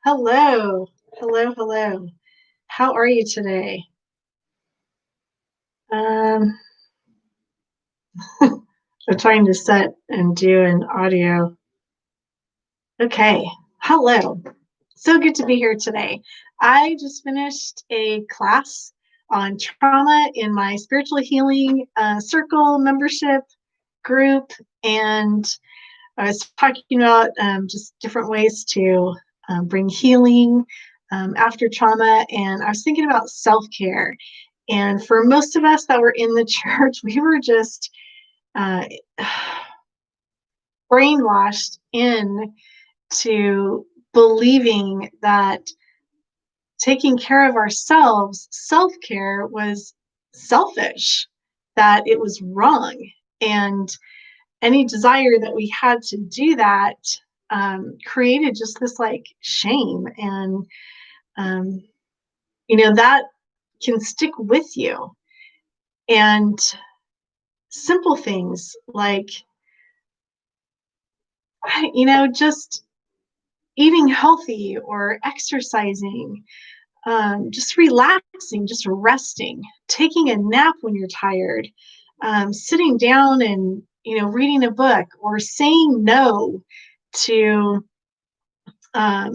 Hello, hello. How are you today? Um, I'm trying to set and do an audio. Okay, hello. So good to be here today. I just finished a class on trauma in my spiritual healing circle membership group, and I was talking about just different ways to bring healing after trauma, and I was thinking about self-care. And for most of us that were in the church, we were just uh, brainwashed into believing that taking care of ourselves, self-care, was selfish, that it was wrong. And any desire that we had to do that created just this like shame. And, um, that can stick with you. And simple things like, just eating healthy or exercising, just relaxing, just resting, taking a nap when you're tired, sitting down and, reading a book, or saying no to, I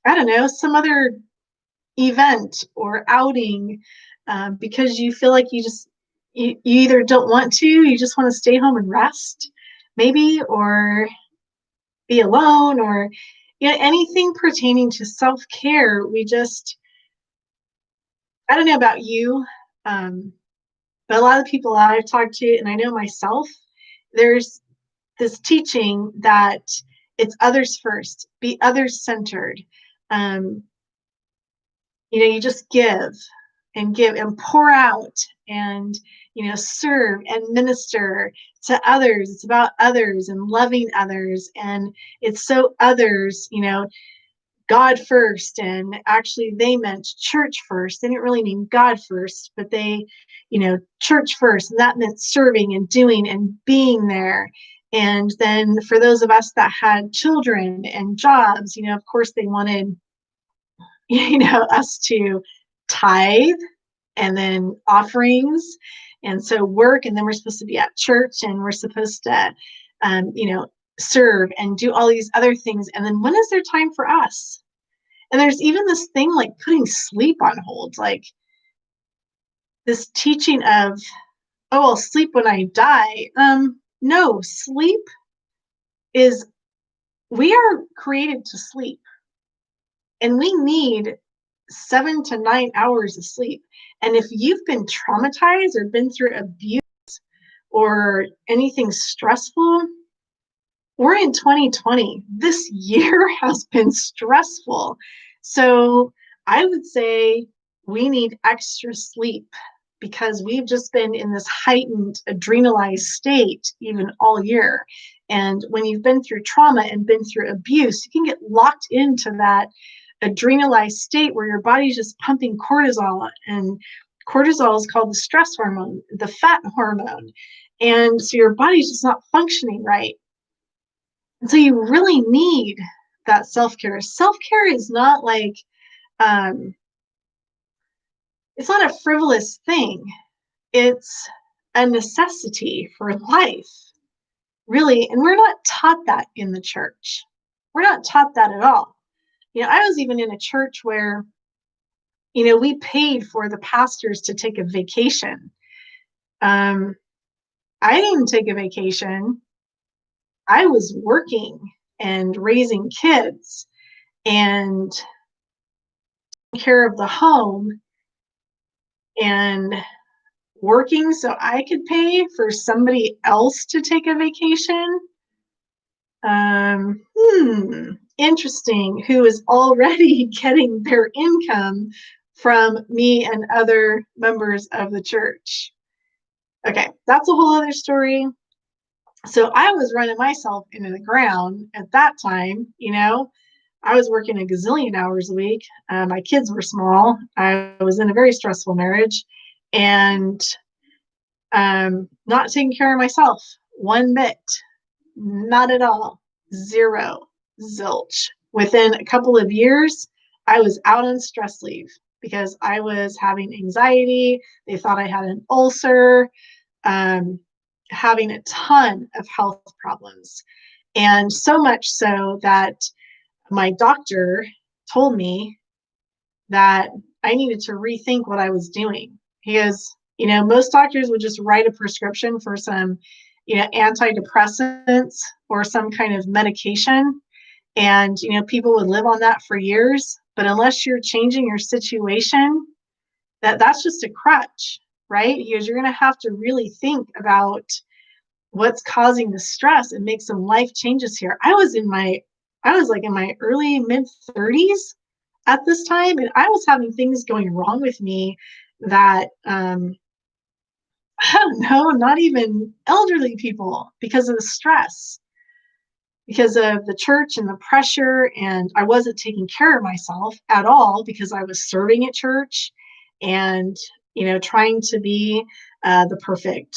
don't know, some other event or outing, because you feel like you either don't want to, you just want to stay home and rest, maybe, or be alone, or anything pertaining to self-care. I don't know about you, um, but a lot of people I've talked to, and I know myself, there's this teaching that it's others first, be others centered. um, you just give and pour out, and serve and minister to others. It's about others and loving others, and it's so others, God first. And actually they meant church first. They didn't really mean God first, but they, church first, and that meant serving and doing and being there. And then for those of us that had children and jobs, of course they wanted us to tithe, and then offerings, and so work, and then we're supposed to be at church, and we're supposed to serve and do all these other things. And then when is there time for us? And there's even this thing like putting sleep on hold, like this teaching of, oh, I'll sleep when I die. No, sleep is, we are created to sleep, and we need 7 to 9 hours of sleep. And if you've been traumatized or been through abuse or anything stressful, we're in 2020. This year has been stressful. So I would say we need extra sleep, because we've just been in this heightened adrenalized state even all year. And when you've been through trauma and been through abuse, you can get locked into that adrenalized state where your body's just pumping cortisol, and cortisol is called the stress hormone, the fat hormone. And so your body's just not functioning right. And so you really need that self-care. Self-care is not like, it's not a frivolous thing. It's a necessity for life, really. And we're not taught that in the church. We're not taught that at all. I was even in a church where, we paid for the pastors to take a vacation. I didn't take a vacation. I was working and raising kids and taking care of the home and working so I could pay for somebody else to take a vacation. Interesting. Who is already getting their income from me and other members of the church. Okay, that's a whole other story. So I was running myself into the ground at that time. I was working a gazillion hours a week. My kids were small. I was in a very stressful marriage, and not taking care of myself one bit. Not at all. Zero. Zilch. within a couple of years, I was out on stress leave because I was having anxiety. They thought I had an ulcer, having a ton of health problems. And so much so that my doctor told me that I needed to rethink what I was doing. He goes, most doctors would just write a prescription for some, antidepressants or some kind of medication. And, people would live on that for years. But unless you're changing your situation, that's just a crutch, right? Because you're going to have to really think about what's causing the stress and make some life changes here. I was like in my early mid 30s at this time, and I was having things going wrong with me that I don't know, not even elderly people, because of the stress, because of the church and the pressure, and I wasn't taking care of myself at all because I was serving at church and trying to be the perfect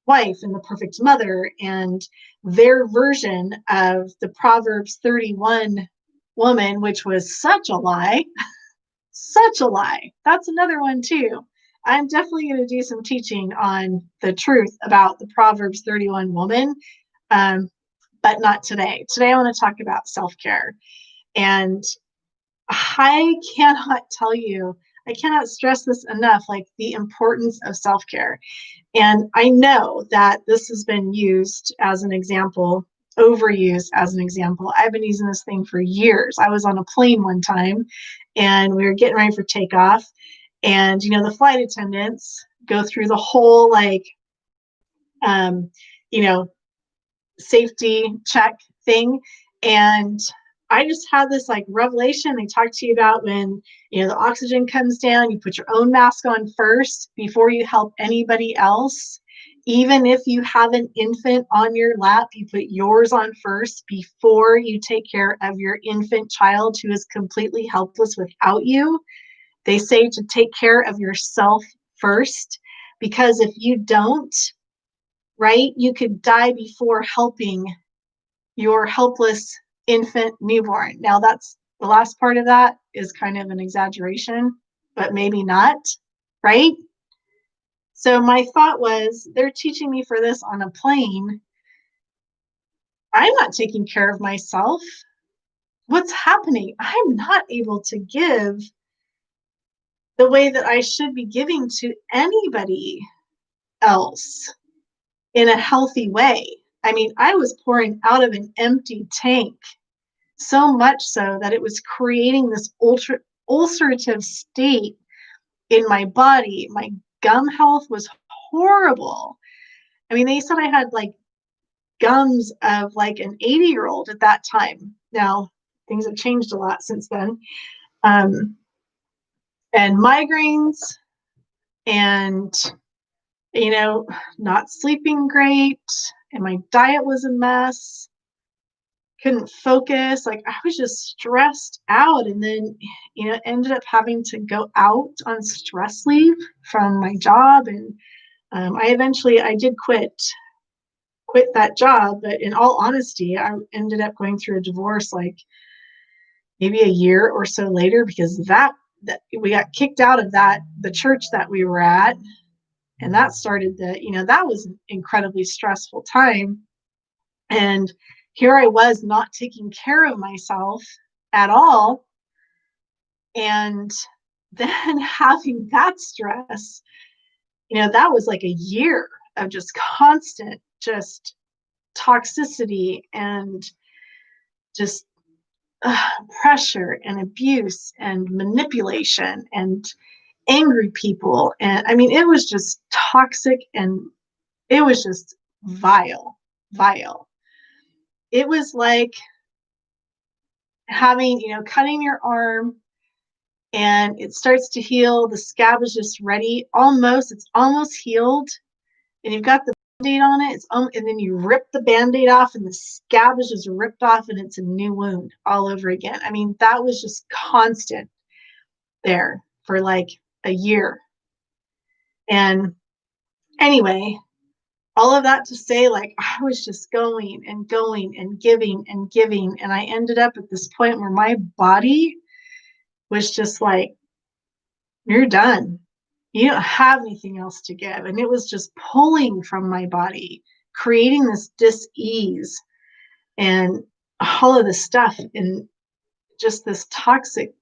wife and the perfect mother, and their version of the Proverbs 31 woman, which was such a lie. Such a lie. That's another one too. I'm definitely going to do some teaching on the truth about the Proverbs 31 woman, but not today. Today I want to talk about self-care. And I cannot stress this enough, like the importance of self-care. And I know that this has been used as an example, overused as an example. I've been using this thing for years. I was on a plane one time and we were getting ready for takeoff. And, the flight attendants go through the whole um, you know, safety check thing. And I just had this revelation. They talk to you about when, the oxygen comes down, you put your own mask on first before you help anybody else. Even if you have an infant on your lap, you put yours on first before you take care of your infant child who is completely helpless without you. They say to take care of yourself first, because if you don't, right, you could die before helping your helpless infant newborn. Now, that's the last part of that is kind of an exaggeration, but maybe not, right? So my thought was, they're teaching me for this on a plane. I'm not taking care of myself. What's happening? I'm not able to give the way that I should be giving to anybody else in a healthy way. I mean, I was pouring out of an empty tank, so much so that it was creating this ulcerative state in my body. My gum health was horrible. I mean, they said I had gums of an 80-year-old at that time. Now, things have changed a lot since then. And migraines and, not sleeping great. And my diet was a mess. Couldn't focus. I was just stressed out. And then, ended up having to go out on stress leave from my job. And I did quit that job. But in all honesty, I ended up going through a divorce maybe a year or so later, because that we got kicked out of the church that we were at. And that started that was an incredibly stressful time. And here I was not taking care of myself at all. And then having that stress, that was like a year of just constant, just toxicity and just pressure and abuse and manipulation and angry people. And I mean, it was just toxic and it was just vile. It was like having, cutting your arm and it starts to heal. The scab is just ready. It's almost healed. And you've got the Band-Aid on it. And then you rip the Band-Aid off and the scab is just ripped off and it's a new wound all over again. I mean, that was just constant there for a year. And anyway, all of that to say, like, I was just going and going and giving and giving. And I ended up at this point where my body was just like, you're done. You don't have anything else to give. And it was just pulling from my body, creating this dis-ease and all of this stuff, and just this toxic,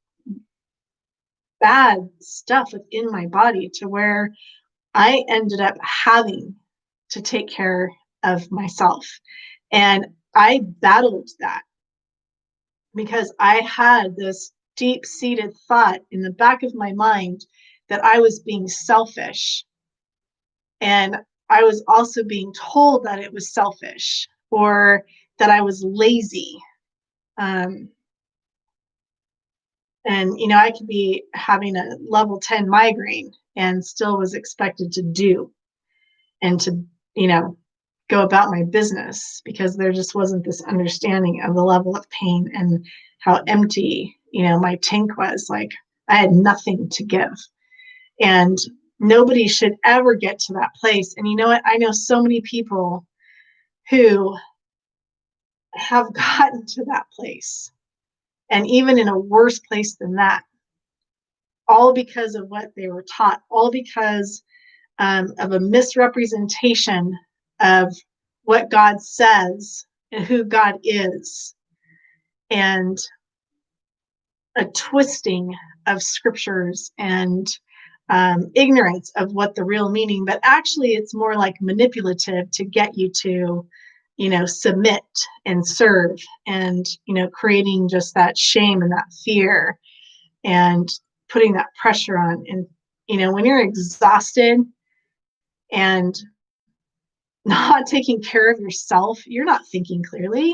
bad stuff within my body, to where I ended up having to take care of myself. And I battled that because I had this deep-seated thought in the back of my mind that I was being selfish. And I was also being told that it was selfish, or that I was lazy. Um, and, I could be having a level 10 migraine and still was expected to do and to, go about my business, because there just wasn't this understanding of the level of pain and how empty, my tank was. Like, I had nothing to give. And nobody should ever get to that place. And you know what? I know so many people who have gotten to that place, and even in a worse place than that, all because of what they were taught, all because of a misrepresentation of what God says and who God is, and a twisting of scriptures, and ignorance of what the real meaning. But actually, it's more like manipulative to get you to, submit and serve, and, creating just that shame and that fear, and putting that pressure on. And, when you're exhausted and not taking care of yourself, you're not thinking clearly.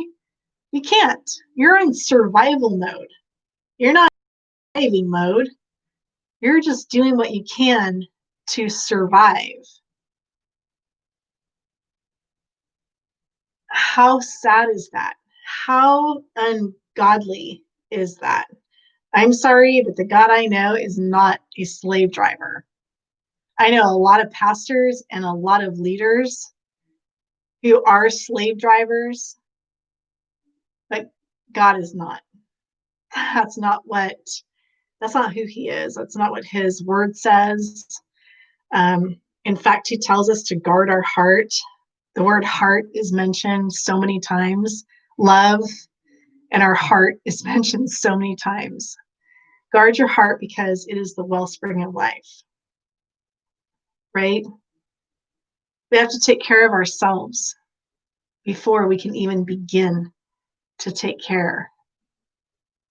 You can't. You're in survival mode. You're not in thriving mode. You're just doing what you can to survive. How sad is that? How ungodly is that? I'm sorry, but the God I know is not a slave driver. I know a lot of pastors and a lot of leaders who are slave drivers, but God is not. That's not who he is. That's not what his word says. In fact, he tells us to guard our heart. The word heart is mentioned so many times. Love and our heart is mentioned so many times. Guard your heart, because it is the wellspring of life, right? We have to take care of ourselves before we can even begin to take care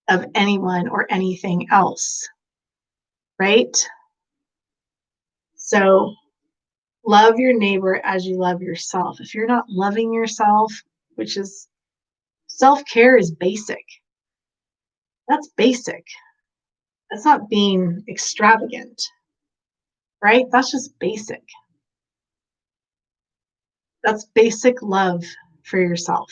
of anyone or anything else, right? So love your neighbor as you love yourself. If you're not loving yourself, which is self-care, is basic. That's basic. That's not being extravagant, right? That's just basic. That's basic love for yourself.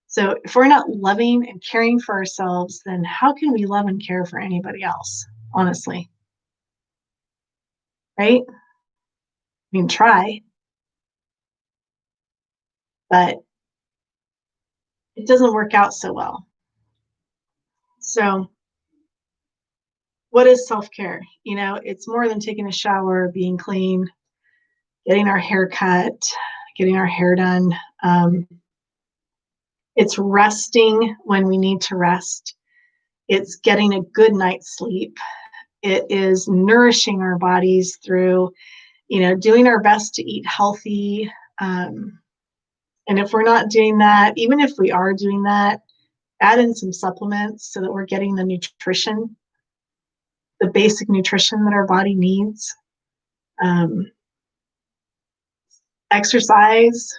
So if we're not loving and caring for ourselves, then how can we love and care for anybody else, honestly? Right? We can try, but it doesn't work out so well. So what is self-care? It's more than taking a shower, being clean, getting our hair cut, getting our hair done. It's resting when we need to rest. It's getting a good night's sleep. It is nourishing our bodies through, doing our best to eat healthy. And if we're not doing that, even if we are doing that, add in some supplements so that we're getting the nutrition, the basic nutrition that our body needs. Exercise.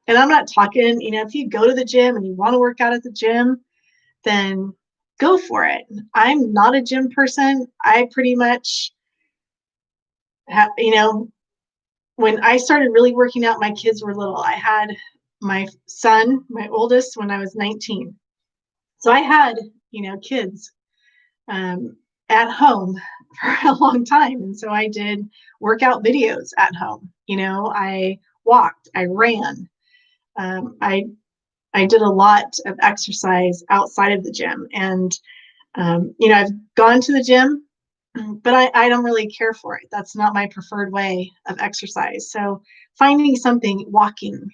And I'm not talking, if you go to the gym and you want to work out at the gym, then go for it. I'm not a gym person. I pretty much have, when I started really working out, my kids were little. I had my son, my oldest, when I was 19. So I had, kids at home for a long time. And so I did workout videos at home. I walked, I ran, I did a lot of exercise outside of the gym. And I've gone to the gym, but I don't really care for it. That's not my preferred way of exercise. So finding something, walking,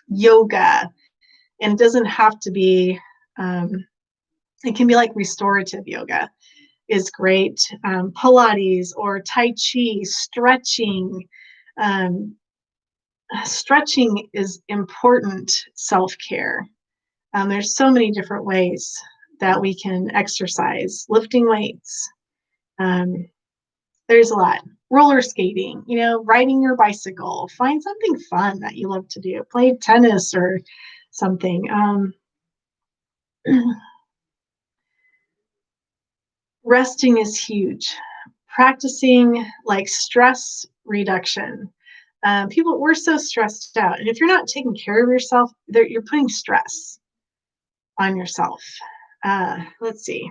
yoga, and it doesn't have to be, it can be like restorative yoga is great. Pilates or Tai Chi, stretching. Um, Stretching is important self-care. There's so many different ways that we can exercise, lifting weights. Um, there's a lot. Roller skating, riding your bicycle, find something fun that you love to do, play tennis or something. Resting is huge. Practicing like stress reduction. We're so stressed out. And if you're not taking care of yourself, you're putting stress on yourself. Let's see.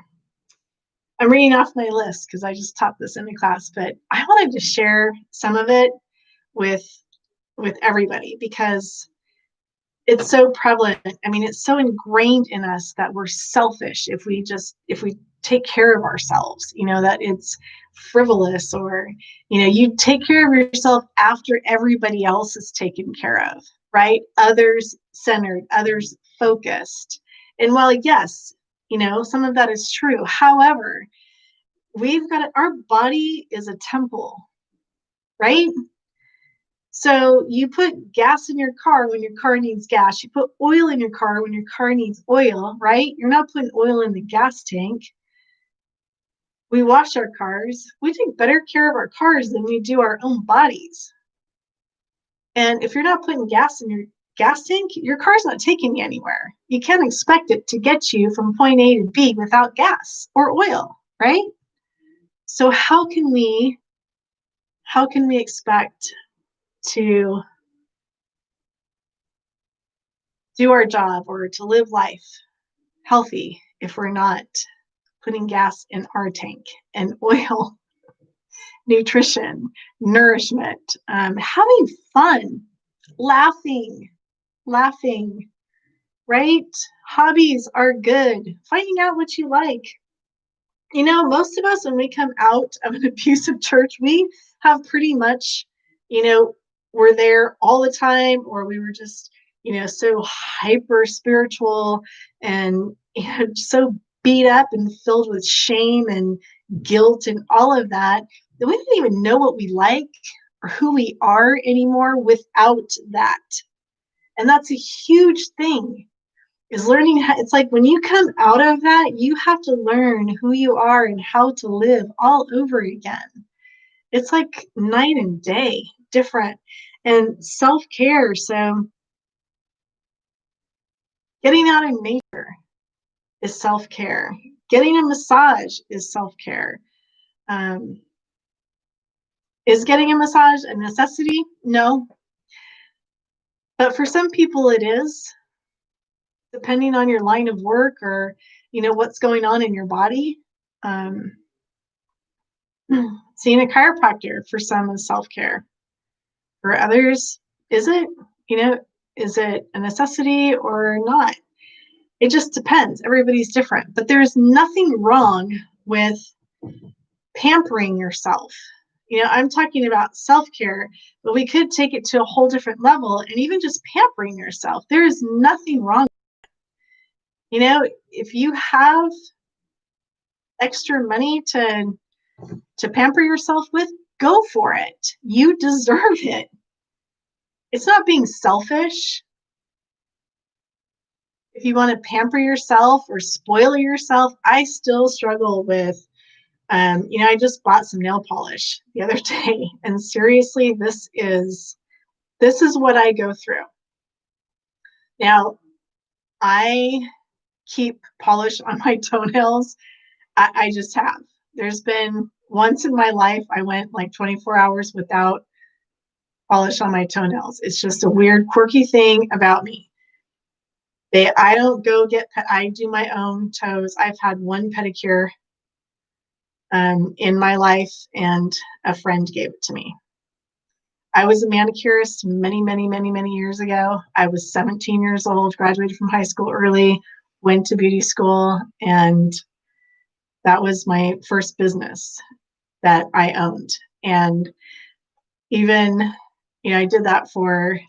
I'm reading off my list because I just taught this in the class, but I wanted to share some of it with everybody because it's so prevalent. I mean, it's so ingrained in us that we're selfish if we take care of ourselves, that it's frivolous, or you take care of yourself after everybody else is taken care of, right? Others centered, others focused. And while yes, some of that is true, however, our body is a temple, right? So you put gas in your car when your car needs gas. You put oil in your car when your car needs oil, right? You're not putting oil in the gas tank. We wash our cars. We take better care of our cars than we do our own bodies. And if you're not putting gas in your gas tank, your car's not taking you anywhere. You can't expect it to get you from point A to B without gas or oil, right? So how can we expect to do our job or to live life healthy if we're not putting gas in our tank and oil, nutrition, nourishment, having fun, laughing, right? Hobbies are good. Finding out what you like. Most of us, when we come out of an abusive church, we have pretty much, we're there all the time, or we were just, so hyper spiritual and so beat up and filled with shame and guilt and all of that we didn't even know what we like or who we are anymore without that. And that's a huge thing, is learning how. It's like when you come out of that, you have to learn who you are and how to live all over again. It's like night and day different. And self-care, so getting out in nature is self-care. Getting a massage is self-care. Is getting a massage a necessity? No. But for some people it is, depending on your line of work or, what's going on in your body. Seeing a chiropractor for some is self-care. For others, is it? Is it a necessity or not? It just depends. Everybody's different. But there's nothing wrong with pampering yourself. I'm talking about self-care, but we could take it to a whole different level and even just pampering yourself. There is nothing wrong. If you have extra money to pamper yourself with, go for it. You deserve it. It's not being selfish. If you want to pamper yourself or spoil yourself, I still struggle with, I just bought some nail polish the other day, and seriously, this is what I go through. Now, I keep polish on my toenails. I just have. There's been once in my life I went like 24 hours without polish on my toenails. It's just a weird, quirky thing about me. I don't go I do my own toes. I've had one pedicure in my life, and a friend gave it to me. I was a manicurist many, many, many, many years ago. I was 17 years old, graduated from high school early, went to beauty school, and that was my first business that I owned. And even, I did that for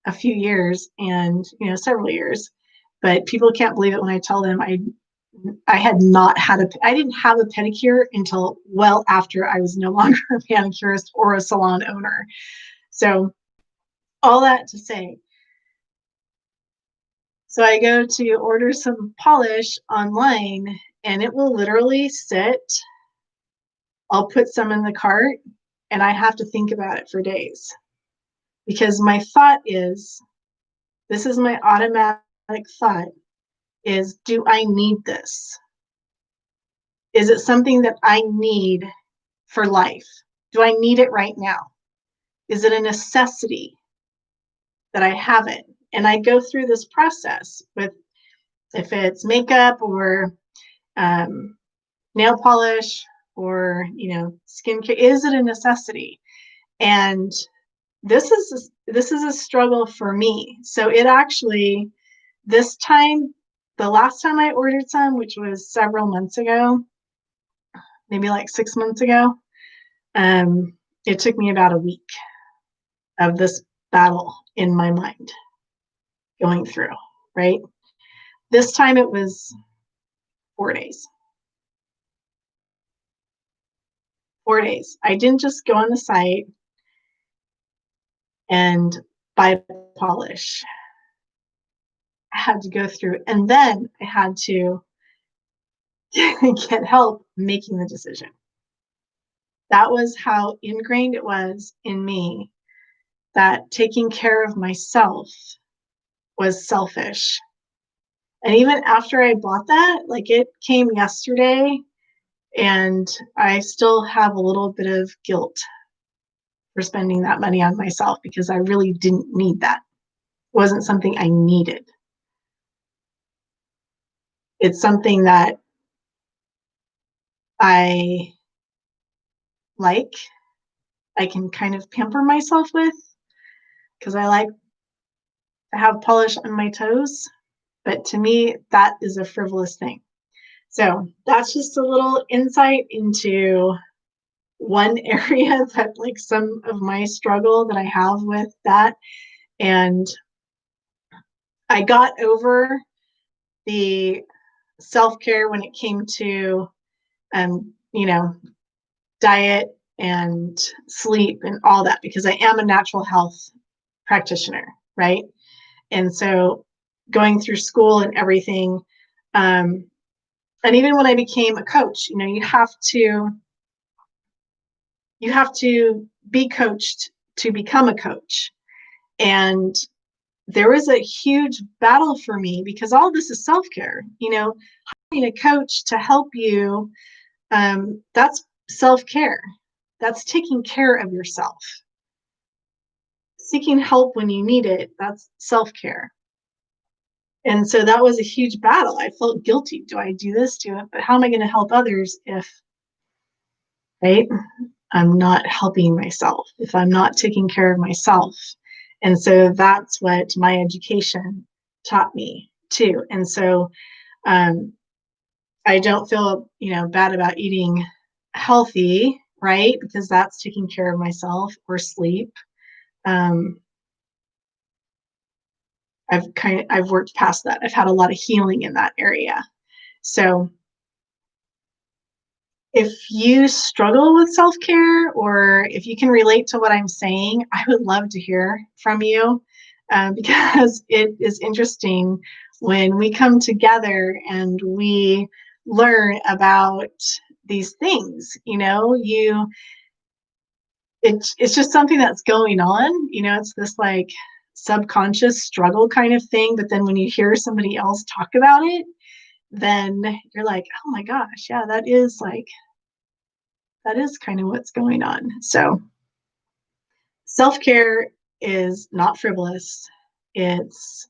a few years and, several years, but people can't believe it when I tell them I had not had I didn't have a pedicure until well after I was no longer a manicurist or a salon owner. So all that to say, so I go to order some polish online and it will literally sit. I'll put some in the cart and I have to think about it for days because my thought is, this is my automatic thought is, do I need this? Is it something that I need for life? Do I need it right now? Is it a necessity that I have it? And I go through this process with, if it's makeup or nail polish or, skincare, is it a necessity? And this is a struggle for me. So it actually, this time, the last time I ordered some, which was several months ago, maybe like 6 months ago, it took me about a week of this battle in my mind going through, right? This time it was 4 days. 4 days. I didn't just go on the site and buy polish. I had to go through, and then I had to get help making the decision. That was how ingrained it was in me that taking care of myself was selfish. And even after I bought that, like it came yesterday, and I still have a little bit of guilt for spending that money on myself because I really didn't need that. It wasn't something I needed. It's something that I like. I can kind of pamper myself with because I like to have polish on my toes. But to me, that is a frivolous thing. So that's just a little insight into one area that, like, some of my struggle that I have with that. And I got over the self-care when it came to, you know, diet and sleep and all that, because I am a natural health practitioner, right? And so going through school and everything, and even when I became a coach, you have to be coached to become a coach. And there was a huge battle for me because all this is self-care, hiring a coach to help you, that's self-care. That's taking care of yourself. Seeking help when you need it, that's self-care. And so that was a huge battle. I felt guilty. Do I do this? But how am I going to help others if, right, I'm not helping myself, if I'm not taking care of myself? And so that's what my education taught me too. And so I don't feel, bad about eating healthy, right? Because that's taking care of myself, or sleep. I've worked past that. I've had a lot of healing in that area. So if you struggle with self-care, or if you can relate to what I'm saying, I would love to hear from you, because it is interesting when we come together and we learn about these things. It's just something that's going on. It's this like subconscious struggle kind of thing. But then when you hear somebody else talk about it, then you're like, oh my gosh, yeah, that is kind of what's going on. So self-care is not frivolous. It's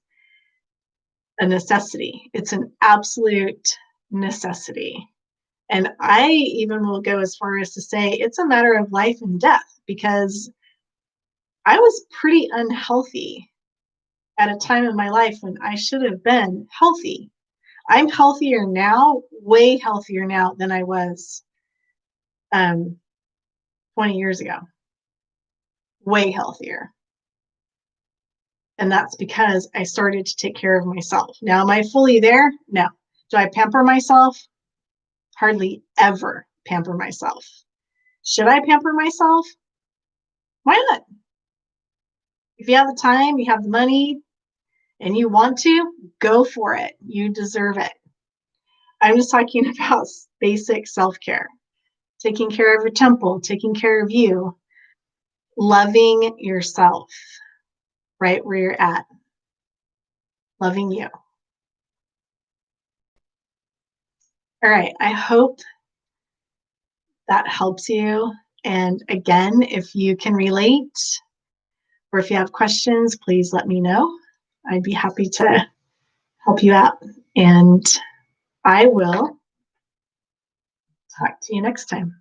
a necessity. It's an absolute necessity. And I even will go as far as to say it's a matter of life and death, because I was pretty unhealthy at a time in my life when I should have been healthy. I'm healthier now, way healthier now than I was 20 years ago. Way healthier. And that's because I started to take care of myself. Now, am I fully there? No. Do I pamper myself? Hardly ever pamper myself. Should I pamper myself? Why not? If you have the time, you have the money, and you want to, go for it. You deserve it. I'm just talking about basic self-care, taking care of your temple, taking care of you, loving yourself right where you're at, loving you. All right, I hope that helps you. And again, if you can relate or if you have questions, please let me know. I'd be happy to help you out. And I will talk to you next time.